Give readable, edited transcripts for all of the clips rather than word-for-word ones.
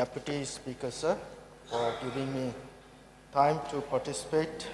Deputy Speaker, sir, for giving me time to participate.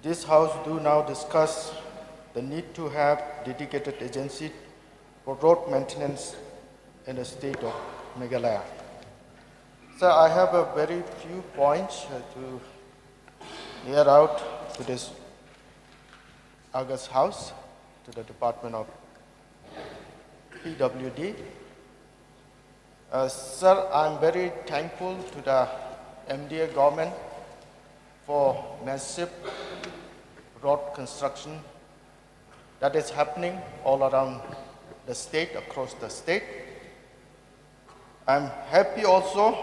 This House do now discuss the need to have dedicated agency for road maintenance in the state of Meghalaya. So I have a very few points to hear out to this August House, to the Department of PWD. Sir, I'm very thankful to the MDA government for massive road construction that is happening all around the state, across the state. I'm happy also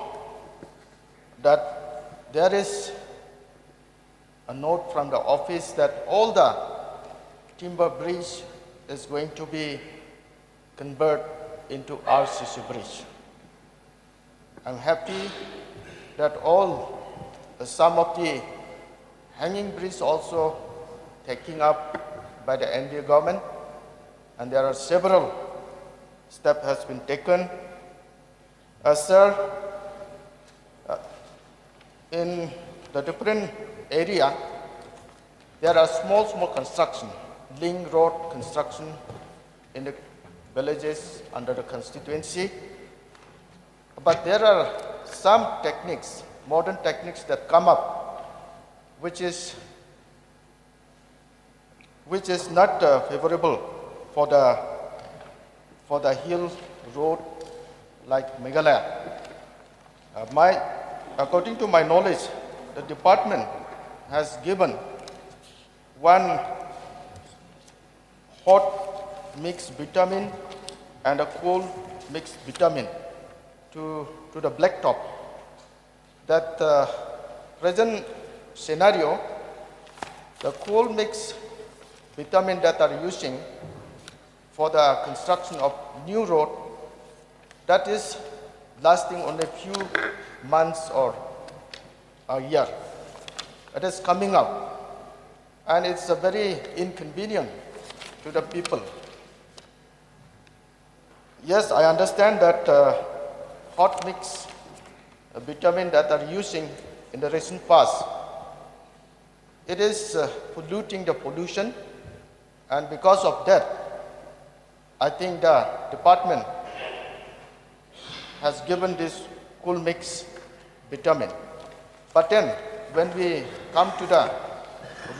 that there is a note from the office that all the timber bridge is going to be converted into RCC bridge. I'm happy that some of the hanging bridges also taken up by the NDA government, and there are several steps has been taken. Sir, in the different area, there are small construction, link road construction in the villages under the constituency. But there are some techniques, modern techniques that come up, which is not favorable for the hill road like Meghalaya. According to my knowledge, the department has given one hot mixed vitamin and a cold mixed vitamin to the blacktop. That present scenario, the cold mixed vitamin that are using for the construction of new road, that is lasting only a few months or a year. It is coming up, and it's a very inconvenient to the people. Yes, I understand that hot mix vitamin that are using in the recent past, it is polluting the pollution, and because of that, I think the department has given this cool mix vitamin. But then, when we come to the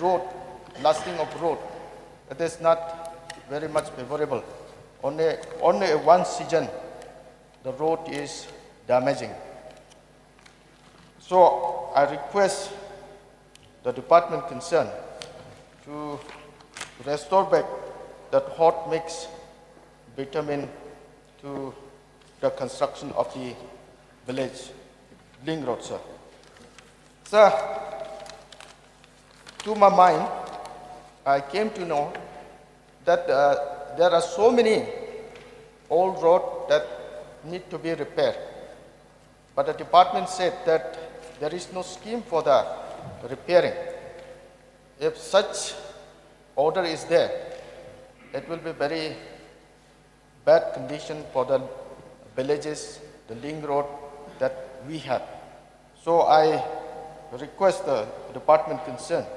road, lasting of road, it is not very much favorable. Only one season, the road is damaging. So I request the department concerned to restore back that hot mix vitamin to the construction of the village link road, sir. Sir, to my mind, I came to know that there are so many old roads that need to be repaired. But the department said that there is no scheme for the repairing. If such order is there, it will be very bad condition for the villages, the link road that we have. So I request the department concerned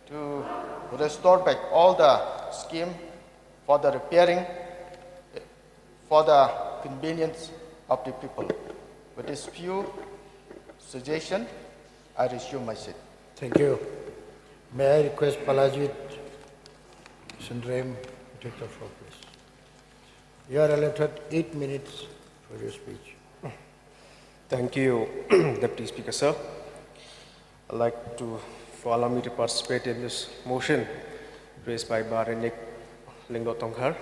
to restore back all the scheme for the repairing, for the convenience of the people. With this few suggestion, I resume my seat. Thank you. May I request Palajit Sundram to take the floor, please. You are allotted 8 minutes for your speech. Thank you, Deputy Speaker, sir. I'd like to allow me to participate in this motion raised by Baranik Linglotonghar.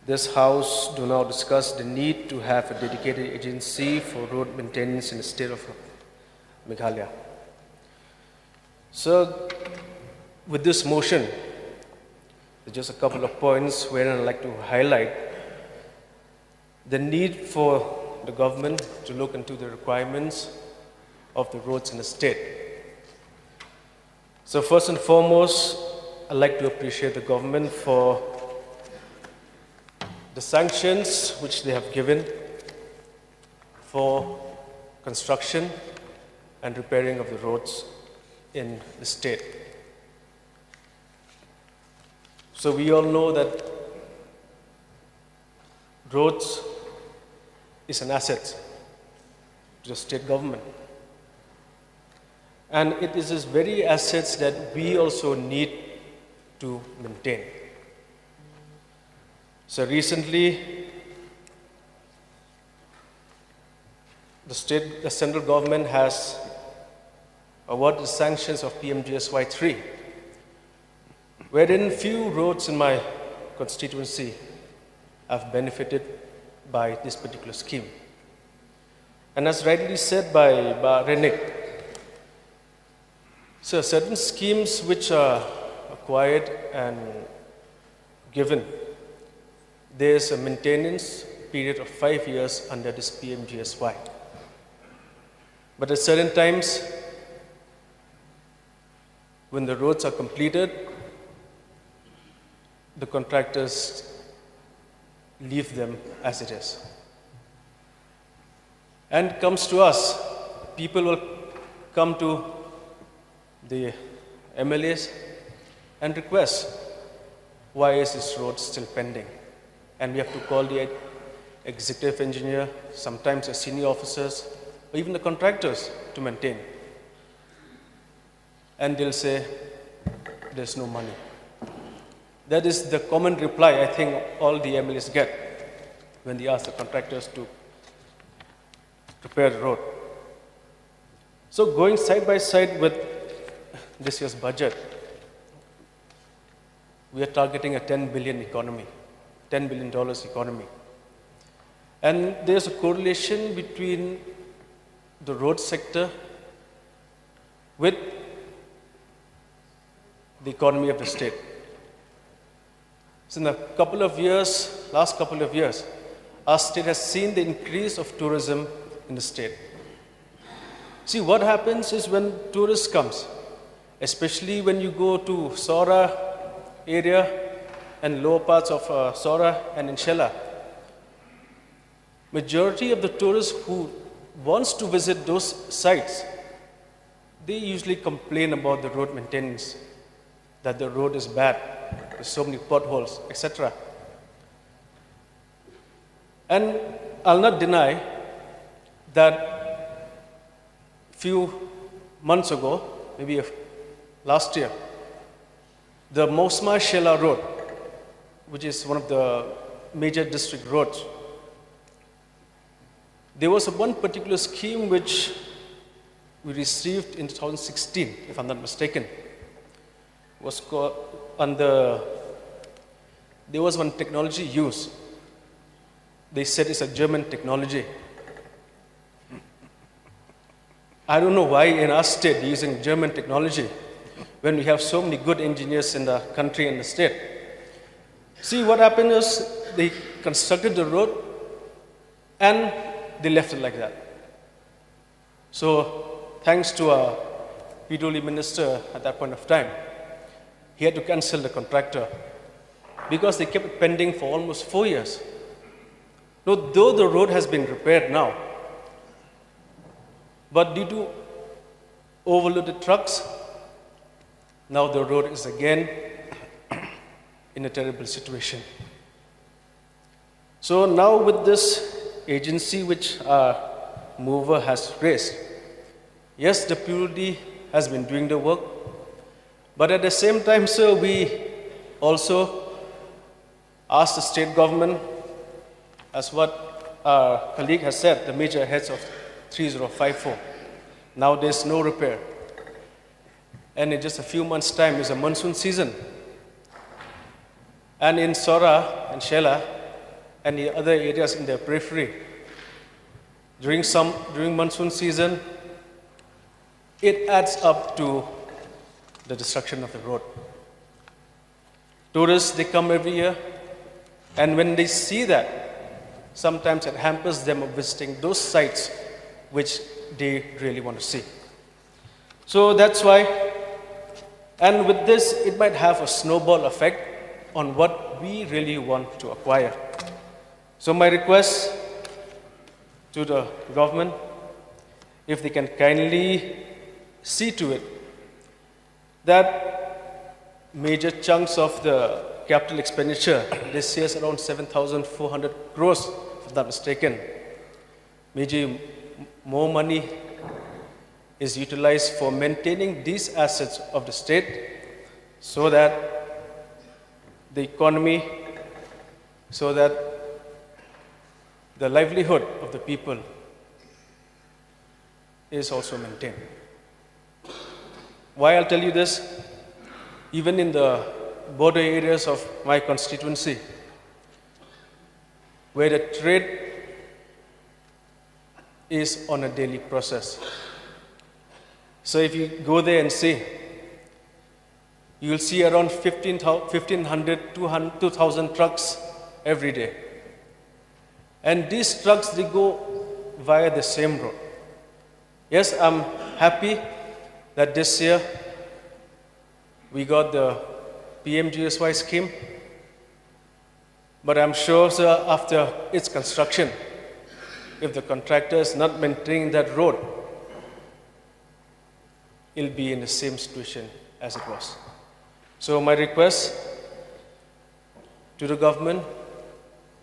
This House do now discuss the need to have a dedicated agency for road maintenance in the state of Meghalaya. So, with this motion, there's just a couple of points where I'd like to highlight the need for the government to look into the requirements of the roads in the state. So first and foremost, I'd like to appreciate the government for the sanctions which they have given for construction and repairing of the roads in the state. So we all know that roads is an asset to the state government. And it is these very assets that we also need to maintain. So recently, the central government has awarded the sanctions of PMGSY3, wherein few roads in my constituency have benefited by this particular scheme. And as rightly said by Renik, so certain schemes which are acquired and given, there's a maintenance period of 5 years under this PMGSY. But at certain times, when the roads are completed, the contractors leave them as it is. And it comes to us, people will come to the MLAs and request, why is this road still pending? And we have to call the executive engineer, sometimes the senior officers, or even the contractors to maintain. And they'll say, there's no money. That is the common reply I think all the MLAs get when they ask the contractors to repair the road. So going side by side with this year's budget, we are targeting a $10 billion economy, $10 billion economy. And there's a correlation between the road sector with the economy of the state. So in last couple of years, our state has seen the increase of tourism in the state. See, what happens is when tourists comes, especially when you go to Sora area and lower parts of Sora and in Shella, majority of the tourists who wants to visit those sites, they usually complain about the road maintenance, that the road is bad, there's so many potholes, etc. And I'll not deny that few months ago, maybe last year, the Mosma Shela Road, which is one of the major district roads, there was one particular scheme which we received in 2016, if I'm not mistaken. Was called there was one technology used. They said it's a German technology. I don't know why in our state using German technology when we have so many good engineers in the country and the state. See, what happened is they constructed the road and they left it like that. So thanks to our PWD minister at that point of time, he had to cancel the contractor because they kept it pending for almost 4 years. Now, though the road has been repaired now, but due to overloaded trucks, now the road is again in a terrible situation. So now with this agency which our mover has raised, yes, the PWD has been doing the work, but at the same time, sir, we also asked the state government, as what our colleague has said, the major heads of 3054. Now there's no repair. And in just a few months' time is a monsoon season. And in Sora and Shela and the other areas in the periphery, during monsoon season, it adds up to the destruction of the road. Tourists, they come every year, and when they see that, sometimes it hampers them of visiting those sites which they really want to see. So that's why, and with this, it might have a snowball effect on what we really want to acquire. So my request to the government if they can kindly see to it that major chunks of the capital expenditure, this year is around 7,400 crores, if I'm not mistaken. Maybe more money is utilized for maintaining these assets of the state so that the economy, so that the livelihood of the people is also maintained. Why I'll tell you this? Even in the border areas of my constituency, where the trade is on a daily process. So if you go there and see, you will see around 1,500, 2,000 trucks every day. And these trucks, they go via the same road. Yes, I'm happy that this year we got the PMGSY scheme, but I'm sure, sir, after its construction, if the contractor is not maintaining that road, it'll be in the same situation as it was. So my request to the government,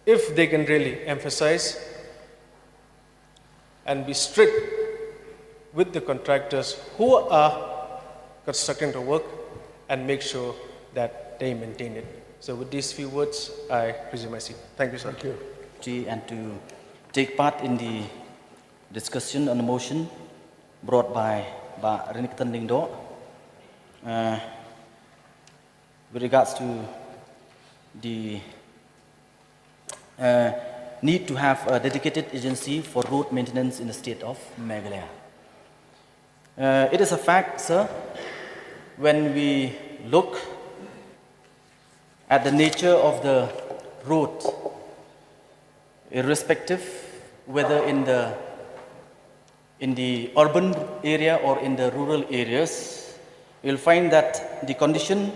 if they can really emphasize and be strict with the contractors who are constructing the work and make sure that they maintain it. So with these few words, I resume my seat. Thank you, sir. Thank you. And to take part in the discussion on the motion brought by Renington Lingdo with regards to the need to have a dedicated agency for road maintenance in the state of Meghalaya. It is a fact, sir, when we look at the nature of the road, irrespective whether in the urban area or in the rural areas, you'll find that the condition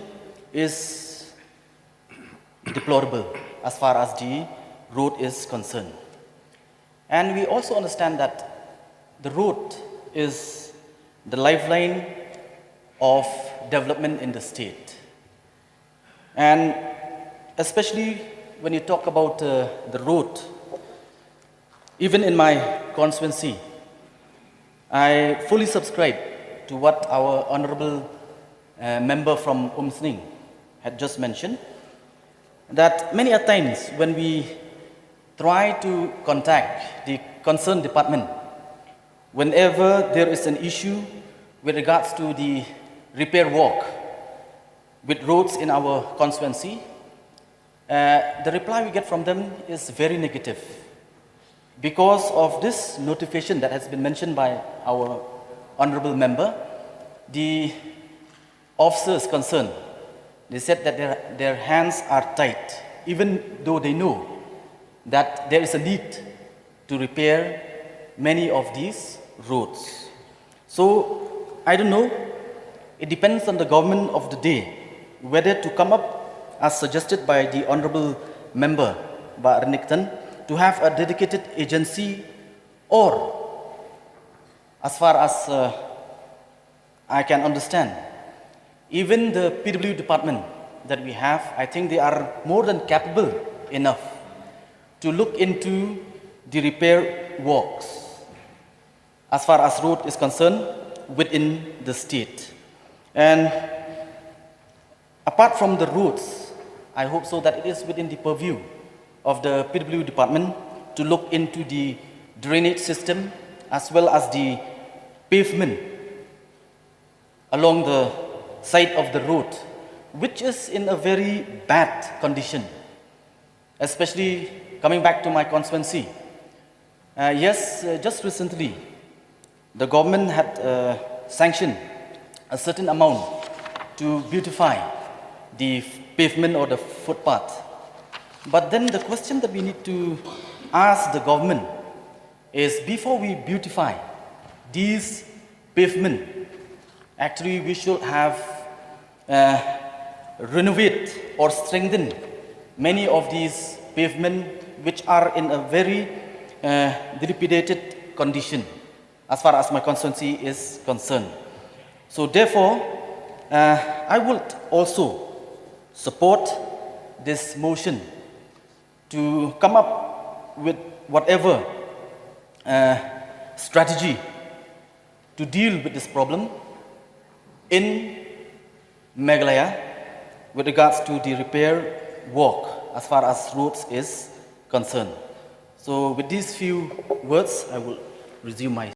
is deplorable as far as the road is concerned. And we also understand that the road is the lifeline of development in the state. And especially when you talk about the road, even in my constituency, I fully subscribe to what our honorable member from Umsning had just mentioned, that many a times when we try to contact the concerned department, whenever there is an issue with regards to the repair work with roads in our constituency, the reply we get from them is very negative. Because of this notification that has been mentioned by our honorable member, the officers concerned, they said that their hands are tied, even though they know that there is a need to repair many of these roads. So, I don't know, it depends on the government of the day, whether to come up, as suggested by the honorable member, Mbak Renington, to have a dedicated agency, or, as far as I can understand, even the PWD department that we have, I think they are more than capable enough to look into the repair works as far as road is concerned within the state. And apart from the roads, I hope so that it is within the purview of the PWD department to look into the drainage system as well as the pavement along the side of the road, which is in a very bad condition, especially coming back to my constituency. Yes, just recently, the government had sanctioned a certain amount to beautify the pavement or the footpath. But then the question that we need to ask the government is, before we beautify these pavement, actually we should have renovate or strengthen many of these pavement which are in a very dilapidated condition as far as my constituency is concerned. So therefore, I would also support this motion to come up with whatever strategy to deal with this problem in Meghalaya with regards to the repair work as far as roads is concerned. So with these few words, I will resume my